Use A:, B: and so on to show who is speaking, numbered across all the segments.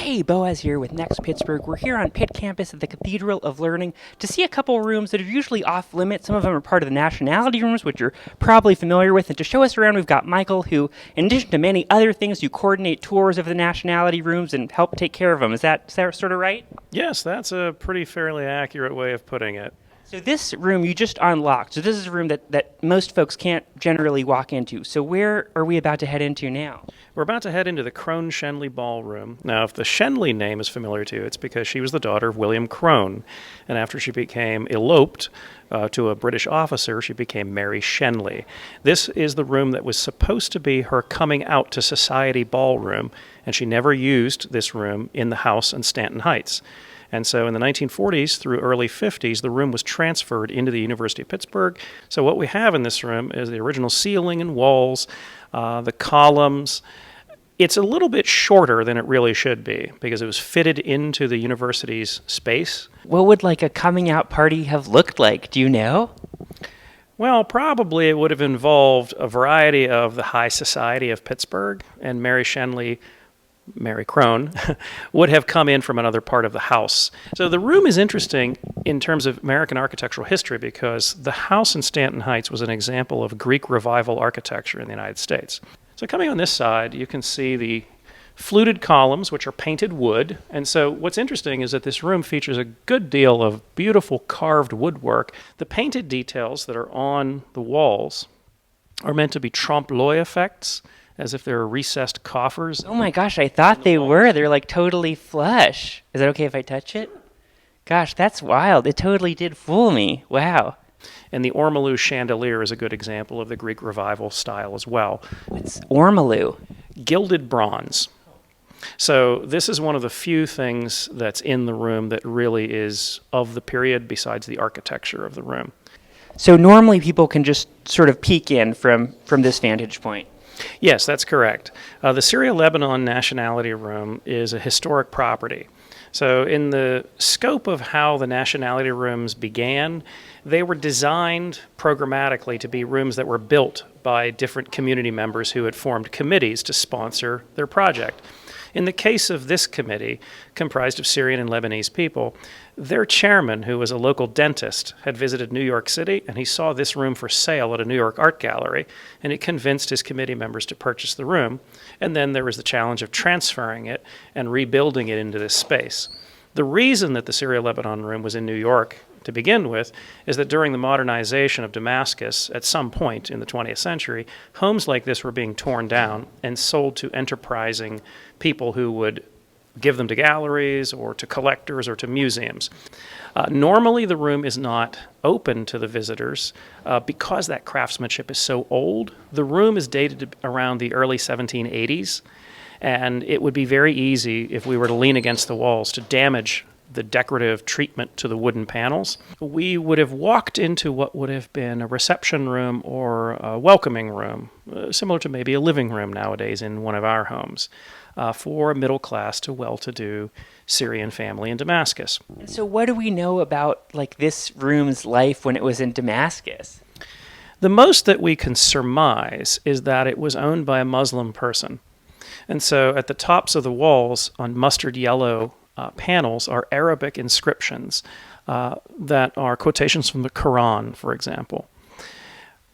A: Hey, Boaz here with Next Pittsburgh. We're here on Pitt campus at the Cathedral of Learning to see a couple rooms that are usually off limits. Some of them are part of the Nationality Rooms, which you're probably familiar with. And to show us around, we've got Michael, who, in addition to many other things, you coordinate tours of the Nationality Rooms and help take care of them. Is that sort of right?
B: Yes, that's a pretty fairly accurate way of putting it.
A: So this room you just unlocked. So this is a room that most folks can't generally walk into. So where are we about to head into now?
B: We're about to head into the Crone Shenley Ballroom. Now, if the Shenley name is familiar to you, it's because she was the daughter of William Crone. And after she became eloped to a British officer, she became Mary Shenley. This is the room that was supposed to be her coming out to society ballroom, and she never used this room in the house in Stanton Heights. And so in the 1940s through early 50s, the room was transferred into the University of Pittsburgh. So what we have in this room is the original ceiling and walls, the columns. It's a little bit shorter than it really should be because it was fitted into the university's space.
A: What would like a coming out party have looked like? Do you know?
B: Well, probably it would have involved a variety of the high society of Pittsburgh, and Mary Crone, would have come in from another part of the house. So the room is interesting in terms of American architectural history because the house in Stanton Heights was an example of Greek Revival architecture in the United States. So coming on this side, you can see the fluted columns, which are painted wood. And so what's interesting is that this room features a good deal of beautiful carved woodwork. The painted details that are on the walls are meant to be trompe-l'oeil effects, as if they're recessed coffers.
A: Oh my gosh, I thought they were. They're like totally flush. Is it okay if I touch it? Gosh, that's wild. It totally did fool me. Wow.
B: And the ormolu chandelier is a good example of the Greek Revival style as well.
A: What's ormolu?
B: Gilded bronze. So this is one of the few things that's in the room that really is of the period besides the architecture of the room.
A: So normally people can just sort of peek in from this vantage point.
B: Yes, that's correct. The Syria-Lebanon Nationality Room is a historic property. So in the scope of how the Nationality Rooms began, they were designed programmatically to be rooms that were built by different community members who had formed committees to sponsor their project. In the case of this committee, comprised of Syrian and Lebanese people, their chairman, who was a local dentist, had visited New York City, and he saw this room for sale at a New York art gallery, and he convinced his committee members to purchase the room. And then there was the challenge of transferring it and rebuilding it into this space. The reason that the Syria-Lebanon room was in New York to begin with is that during the modernization of Damascus, at some point in the 20th century, homes like this were being torn down and sold to enterprising people who would give them to galleries or to collectors or to museums. Normally, the room is not open to the visitors because that craftsmanship is so old. The room is dated to around the early 1780s, and it would be very easy if we were to lean against the walls to damage the decorative treatment to the wooden panels. We would have walked into what would have been a reception room or a welcoming room, similar to maybe a living room nowadays in one of our homes, for a middle-class to well-to-do Syrian family in Damascus.
A: So what do we know about like this room's life when it was in Damascus?
B: The most that we can surmise is that it was owned by a Muslim person. And so at the tops of the walls on mustard yellow panels are Arabic inscriptions that are quotations from the Quran, for example.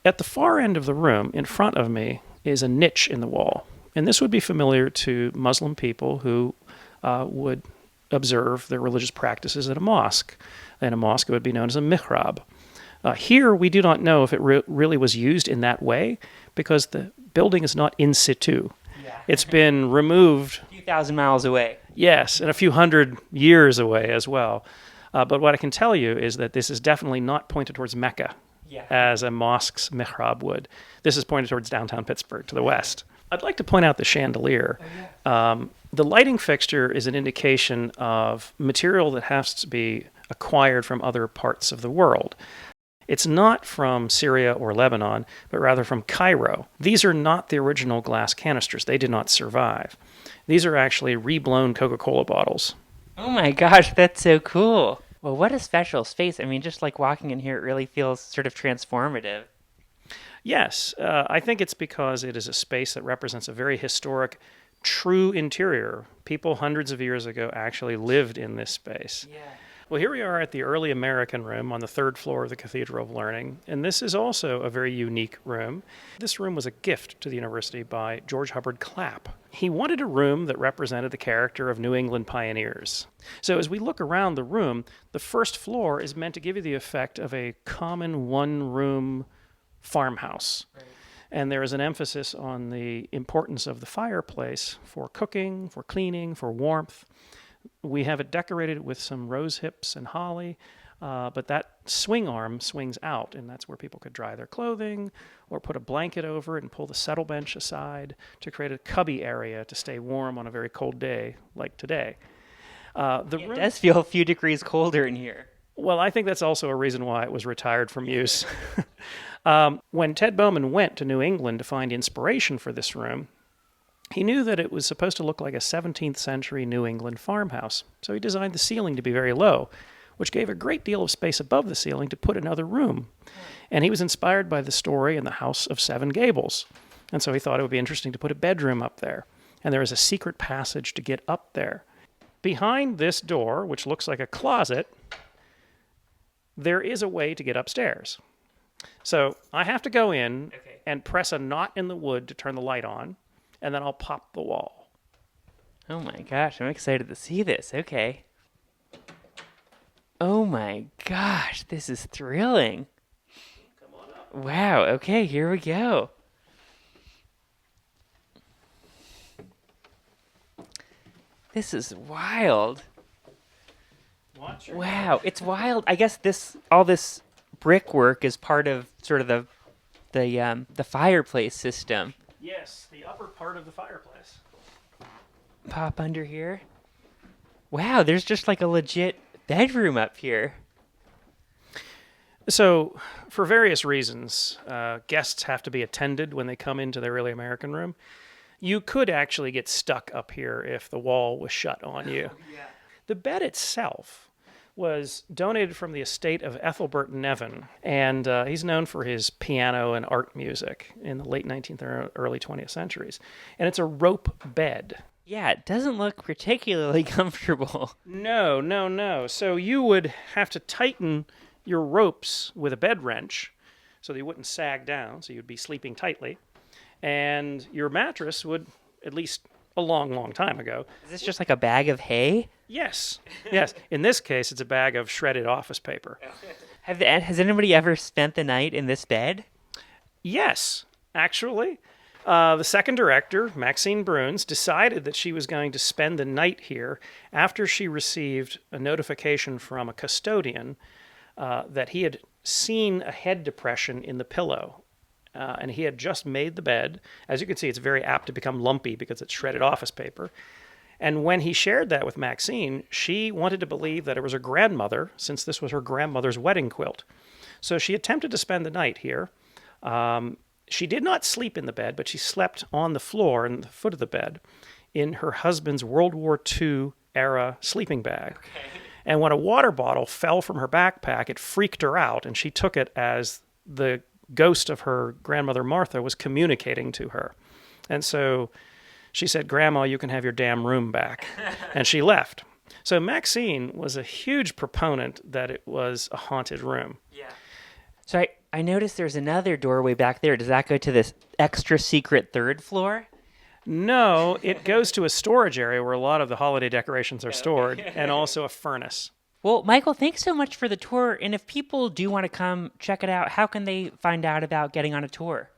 B: At the far end of the room, in front of me, is a niche in the wall. And this would be familiar to Muslim people who would observe their religious practices at a mosque. In a mosque, it would be known as a mihrab. Here, we do not know if it really was used in that way because the building is not in situ.
A: Yeah.
B: It's been removed.
A: A few thousand miles away.
B: Yes, and a few hundred years away as well. But what I can tell you is that this is definitely not pointed towards Mecca as a mosque's mihrab would. This is pointed towards downtown Pittsburgh to the west. I'd like to point out the chandelier.
A: Oh, yeah.
B: The lighting fixture is an indication of material that has to be acquired from other parts of the world. It's not from Syria or Lebanon, but rather from Cairo. These are not the original glass canisters. They did not survive. These are actually reblown Coca-Cola bottles.
A: Oh my gosh, that's so cool. Well, what a special space. I mean, just like walking in here, it really feels sort of transformative.
B: Yes, I think it's because it is a space that represents a very historic true interior. People hundreds of years ago actually lived in this space.
A: Yeah.
B: Well, here we are at the early American room on the third floor of the Cathedral of Learning, and this is also a very unique room. This room was a gift to the university by George Hubbard Clapp. He wanted a room that represented the character of New England pioneers. So as we look around the room, the first floor is meant to give you the effect of a common one-room farmhouse.
A: Right.
B: And there is an emphasis on the importance of the fireplace for cooking, for cleaning, for warmth. We have it decorated with some rose hips and holly, but that swing arm swings out, and that's where people could dry their clothing or put a blanket over it and pull the settle bench aside to create a cubby area to stay warm on a very cold day like today.
A: It does feel a few degrees colder in here.
B: Well, I think that's also a reason why it was retired from use. When Ted Bowman went to New England to find inspiration for this room, he knew that it was supposed to look like a 17th century New England farmhouse, so he designed the ceiling to be very low, which gave a great deal of space above the ceiling to put another room. And he was inspired by the story in the House of Seven Gables, and so he thought it would be interesting to put a bedroom up there. And there is a secret passage to get up there. Behind this door, which looks like a closet, there is a way to get upstairs. So I have to go in and press a knot in the wood to turn the light on, and then I'll pop the wall.
A: Oh my gosh, I'm excited to see this. Okay. Oh my gosh, this is thrilling.
B: Come on up.
A: Wow, okay, here we go. This is wild.
B: Watch your
A: Wow, it's wild. I guess all this brickwork is part of sort of the fireplace system.
B: Yes, the upper part of the fireplace.
A: Pop under here. Wow, there's just like a legit bedroom up here.
B: So, for various reasons, guests have to be attended when they come into the early American room. You could actually get stuck up here if the wall was shut on you.
A: Yeah.
B: The bed itself was donated from the estate of Ethelbert Nevin, and he's known for his piano and art music in the late 19th and early 20th centuries. And it's a rope bed.
A: Yeah, it doesn't look particularly comfortable.
B: No. So you would have to tighten your ropes with a bed wrench so that you wouldn't sag down, so you'd be sleeping tightly. And your mattress would, at least a long, long time ago.
A: Is this just like a bag of hay?
B: Yes. In this case, it's a bag of shredded office paper.
A: Has anybody ever spent the night in this bed?
B: Yes, actually. The second director, Maxine Bruns, decided that she was going to spend the night here after she received a notification from a custodian that he had seen a head depression in the pillow. And he had just made the bed. As you can see, it's very apt to become lumpy because it's shredded office paper. And when he shared that with Maxine, she wanted to believe that it was her grandmother, since this was her grandmother's wedding quilt. So she attempted to spend the night here. She did not sleep in the bed, but she slept on the floor in the foot of the bed in her husband's World War II era sleeping bag. Okay. And when a water bottle fell from her backpack, it freaked her out, and she took it as the ghost of her grandmother Martha was communicating to her. And so she said, "Grandma, you can have your damn room back." And she left. So Maxine was a huge proponent that it was a haunted room.
A: Yeah. So I noticed there's another doorway back there. Does that go to this extra secret third floor?
B: No, it goes to a storage area where a lot of the holiday decorations are stored, and also a furnace.
A: Well, Michael, thanks so much for the tour. And if people do want to come check it out, how can they find out about getting on a tour?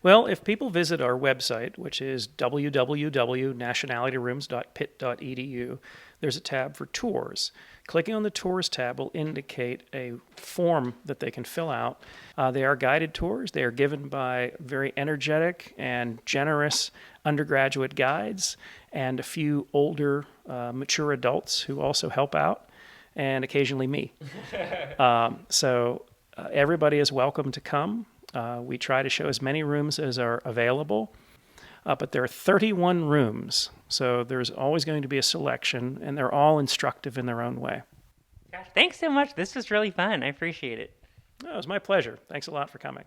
B: Well, if people visit our website, which is www.nationalityrooms.pitt.edu, there's a tab for tours. Clicking on the Tours tab will indicate a form that they can fill out. They are guided tours. They are given by very energetic and generous undergraduate guides and a few older, mature adults who also help out, and occasionally me. So everybody is welcome to come. We try to show as many rooms as are available, but there are 31 rooms, so there's always going to be a selection, and they're all instructive in their own way.
A: Gosh, thanks so much. This was really fun. I appreciate it.
B: Oh, it was my pleasure. Thanks a lot for coming.